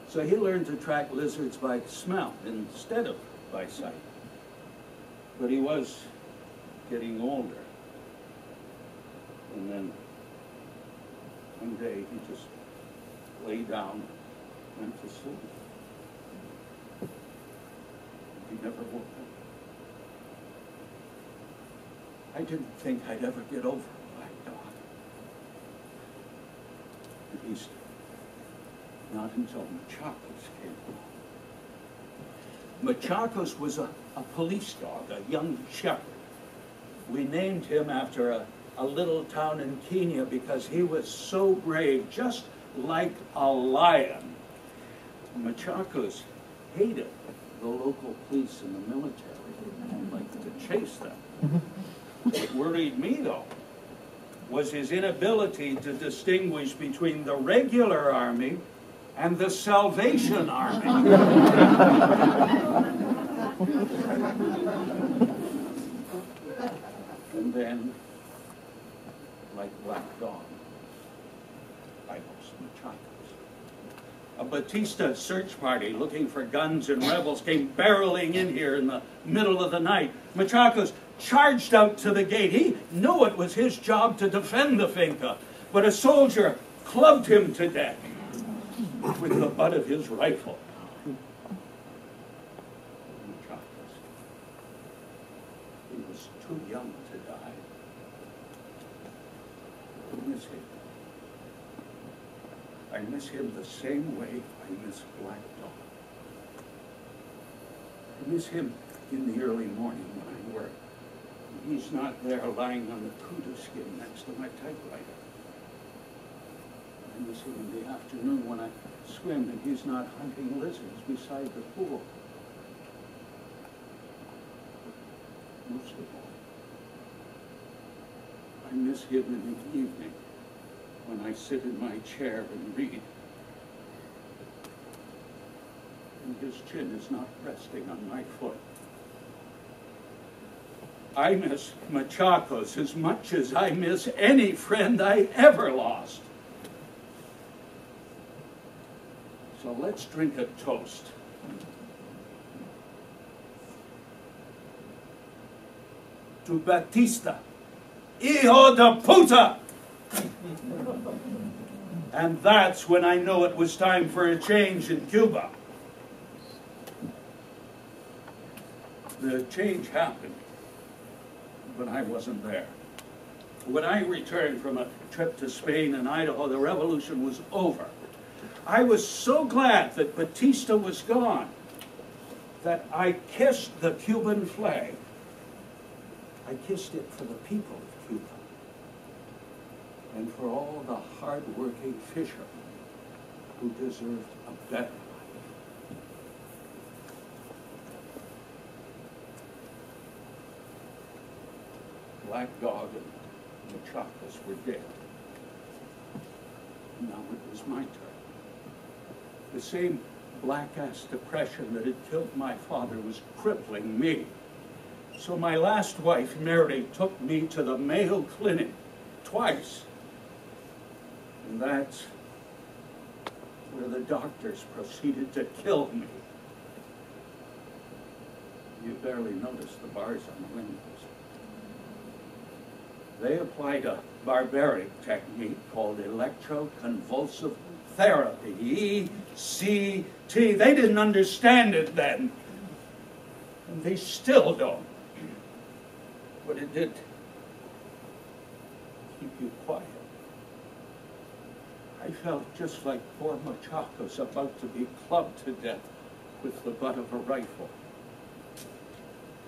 So he learned to track lizards by smell instead of by sight. But he was getting older. And then one day he just lay down, went to sleep. He never woke up. I didn't think I'd ever get over a black dog. At least, not until Machacos came along. Machacos was a police dog, a young shepherd. We named him after a little town in Kenya because he was so brave, just like a lion. Machacos hated the local police and the military and liked to chase them. What worried me, though, was his inability to distinguish between the regular army and the Salvation Army. And then, like Black Dog, I lost Machacos. A Batista search party looking for guns and rebels came barreling in here in the middle of the night. Machacos charged out to the gate. He knew it was his job to defend the finca, but a soldier clubbed him to death with the butt of his rifle. Machacos, he was too young to die. I miss him. I miss him the same way I miss Black Dog. I miss him in the early morning when I work. He's not there lying on the kudu skin next to my typewriter. I miss him in the afternoon when I swim and he's not hunting lizards beside the pool. But most of all, I miss him in the evening when I sit in my chair and read. And his chin is not resting on my foot. I miss Machacos as much as I miss any friend I ever lost. So let's drink a toast. To Batista, hijo de puta! And that's when I knew it was time for a change in Cuba. The change happened, but I wasn't there. When I returned from a trip to Spain and Idaho, the revolution was over. I was so glad that Batista was gone that I kissed the Cuban flag. I kissed it for the people of Cuba and for all the hard-working fishermen who deserved a better life. Black Dog and the Chacos were dead. Now it was my turn. The same black-ass depression that had killed my father was crippling me. So my last wife, Mary, took me to the Mayo Clinic twice. And that's where the doctors proceeded to kill me. You barely notice the bars on the windows. They applied a barbaric technique called electroconvulsive therapy, ECT. They didn't understand it then, and they still don't. But it did keep you quiet. I felt just like poor Machaco's about to be clubbed to death with the butt of a rifle.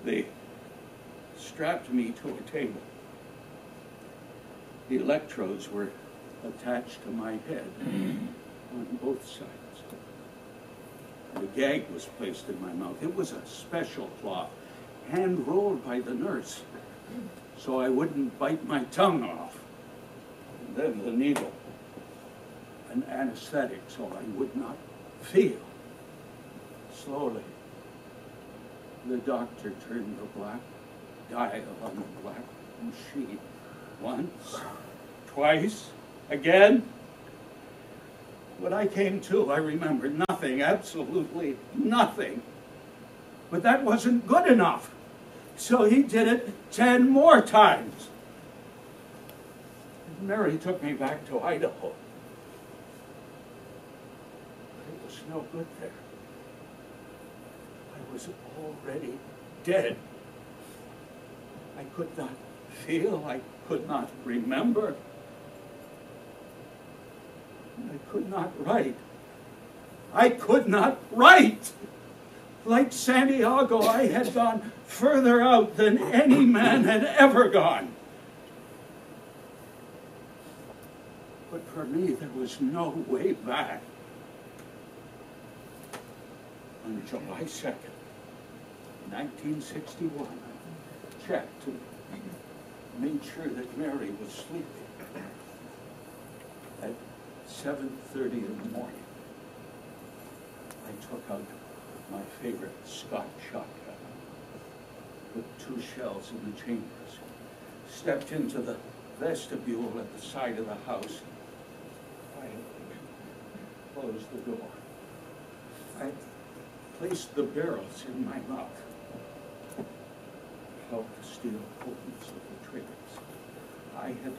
They strapped me to a table. The electrodes were attached to my head on both sides. The gag was placed in my mouth. It was a special cloth, hand-rolled by the nurse, so I wouldn't bite my tongue off. And then the needle, an anesthetic, so I would not feel. Slowly, the doctor turned the black dial on the black machine. Once, twice, again. When I came to, I remembered nothing, absolutely nothing. But that wasn't good enough. So he did it 10 more times. And Mary took me back to Idaho. It was no good there. I was already dead. I could not feel, I could not remember. I could not write. I could not write! Like Santiago, I had gone further out than any man had ever gone. But for me, there was no way back. On July 2nd, 1961, I checked and made sure that Mary was sleeping. At 7:30 in the morning, I took out my favorite Scott shotgun, put 2 shells in the chambers, stepped into the vestibule at the side of the house, quietly closed the door. I placed the barrels in my mouth, felt the steel potence of the triggers. I had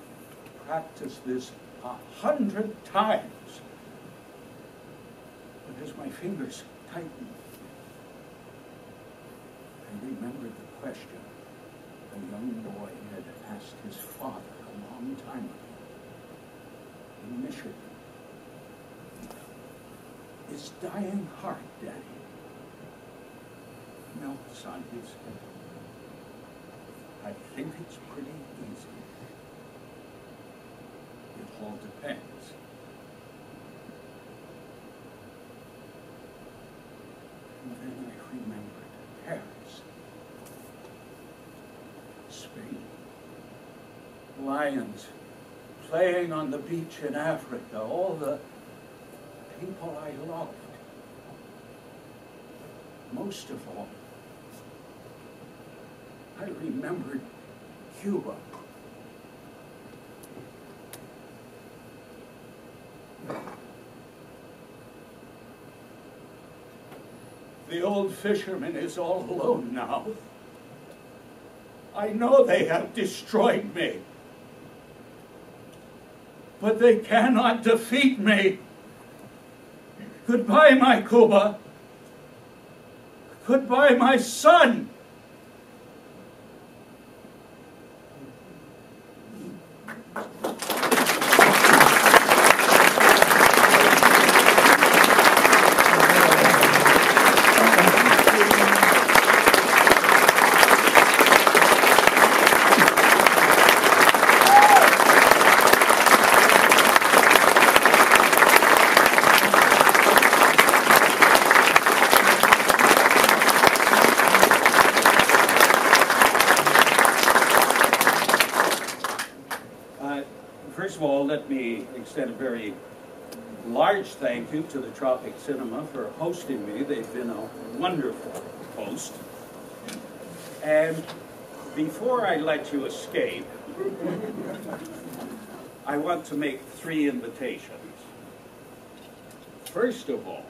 practiced this 100 times. But as my fingers tightened, I remembered the question a young boy had asked his father a long time ago in Michigan. Is dying hard, Daddy? No, son, he said. I think it's pretty easy. It all depends. And then I remembered Paris, Spain, lions playing on the beach in Africa, all the people I loved. Most of all, I remembered Cuba. The old fisherman is all alone now. I know they have destroyed me, but they cannot defeat me. Goodbye, my Cuba. Goodbye, my son. extend a very large thank you to the Tropic Cinema for hosting me. They've been a wonderful host. And before I let you escape, I want to make 3 invitations. First of all,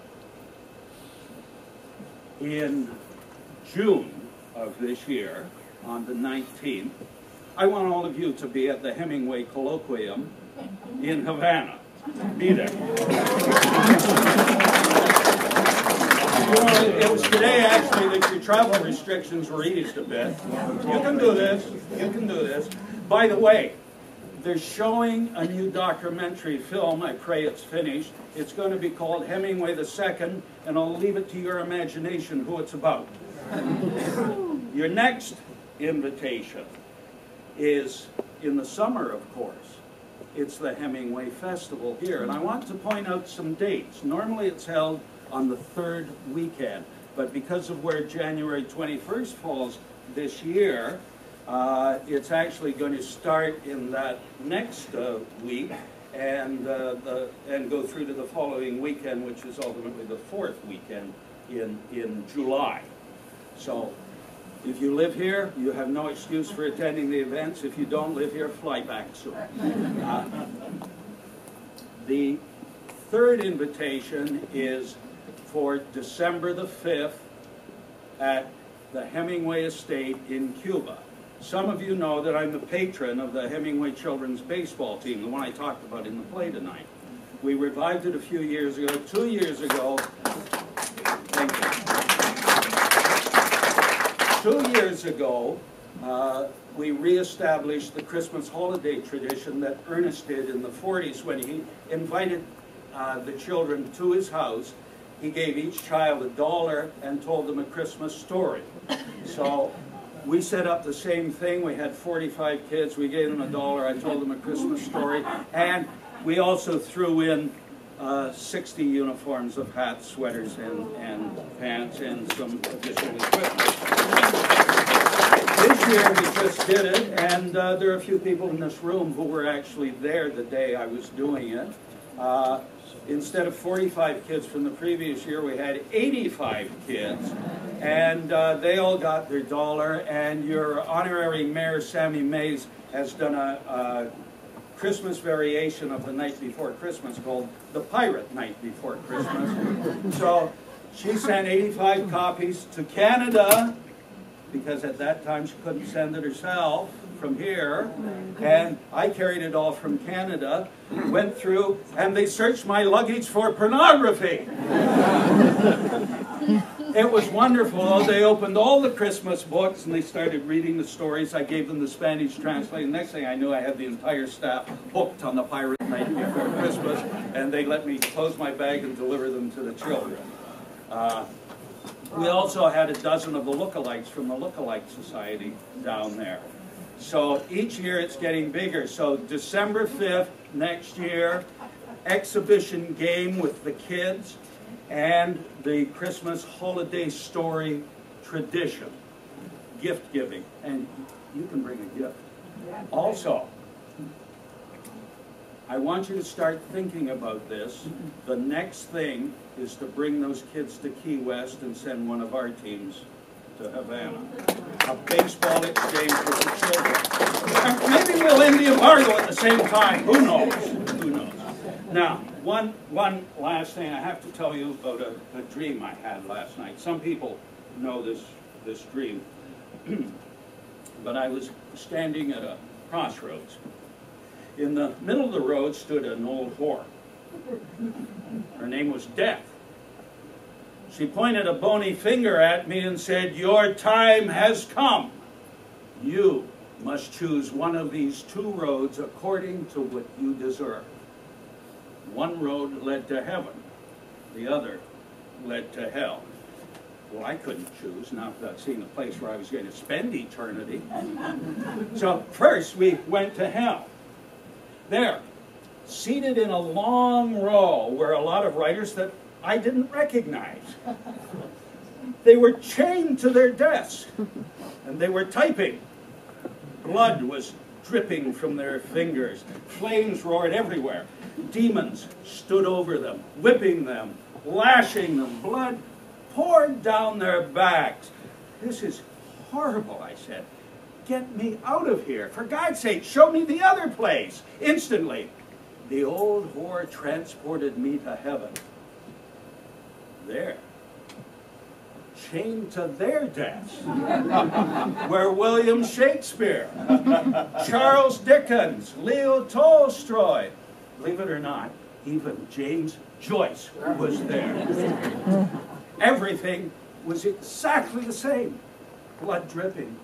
in June of this year, on the 19th, I want all of you to be at the Hemingway Colloquium in Havana. Be there. It was today, actually, that your travel restrictions were eased a bit. You can do this. You can do this. By the way, they're showing a new documentary film. I pray it's finished. It's going to be called Hemingway II, and I'll leave it to your imagination who it's about. Your next invitation is in the summer, of course. It's the Hemingway Festival here, and I want to point out some dates. Normally it's held on the 3rd weekend, but because of where January 21st falls this year, it's actually going to start in that next week and go through to the following weekend, which is ultimately the 4th weekend in July. So if you live here, you have no excuse for attending the events. If you don't live here, fly back soon. The third invitation is for December the 5th at the Hemingway Estate in Cuba. Some of you know that I'm the patron of the Hemingway Children's Baseball team, the one I talked about in the play tonight. We revived it a few years ago. 2 years ago, thank you. 2 years ago, we reestablished the Christmas holiday tradition that Ernest did in the 40s when he invited the children to his house. He gave each child $1 and told them a Christmas story. So we set up the same thing. We had 45 kids. We gave them $1. I told them a Christmas story. And we also threw in 60 uniforms of hats, sweaters, and pants, and some additional equipment. This year we just did it, and there are a few people in this room who were actually there the day I was doing it. Instead of 45 kids from the previous year, we had 85 kids, and they all got their $1, and your honorary mayor, Sammy Mays, has done a Christmas variation of the night before Christmas called the Pirate Night Before Christmas. So she sent 85 copies to Canada, because at that time she couldn't send it herself from here, and I carried it all from Canada, went through, and they searched my luggage for pornography. It was wonderful. They opened all the Christmas books and they started reading the stories. I gave them the Spanish translation. Next thing I knew, I had the entire staff booked on the Pirate Night Before Christmas, and they let me close my bag and deliver them to the children. We also had a dozen of the lookalikes from the Lookalike Society down there. So each year it's getting bigger. So December 5th next year, exhibition game with the kids and the Christmas holiday story tradition, gift giving, and you can bring a gift. Also, I want you to start thinking about this. The next thing is to bring those kids to Key West and send one of our teams to Havana. A baseball exchange with the children. Maybe we'll end the embargo at the same time. Who knows? Who knows? Now, one last thing. I have to tell you about a dream I had last night. Some people know this dream. But I was standing at a crossroads. In the middle of the road stood an old whore. Her name was Death. She pointed a bony finger at me and said, "Your time has come. You must choose one of these 2 roads according to what you deserve." One road led to heaven. The other led to hell. Well, I couldn't choose, not without seeing a place where I was going to spend eternity. So first we went to hell. There, seated in a long row, were a lot of writers that I didn't recognize. They were chained to their desks, and they were typing. Blood was dripping from their fingers. Flames roared everywhere. Demons stood over them, whipping them, lashing them. Blood poured down their backs. This is horrible, I said. Get me out of here. For God's sake, show me the other place. Instantly, the old whore transported me to heaven. There, chained to their desk, were William Shakespeare, Charles Dickens, Leo Tolstoy. Believe it or not, even James Joyce was there. Everything was exactly the same. Blood dripping,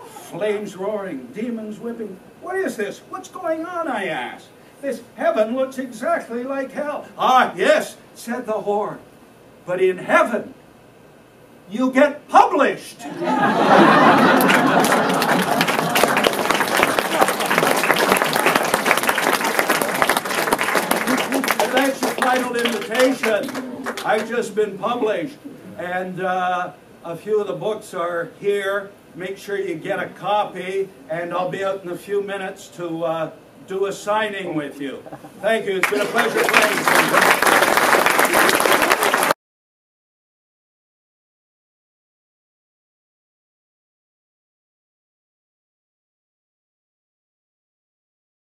flames roaring, demons whipping. What is this? What's going on, I asked. This heaven looks exactly like hell. Ah, yes, said the whore. But in heaven, you get published. And that's your final invitation. I've just been published. And a few of the books are here. Make sure you get a copy, and I'll be out in a few minutes to do a signing with you. Thank you. It's been a pleasure playing.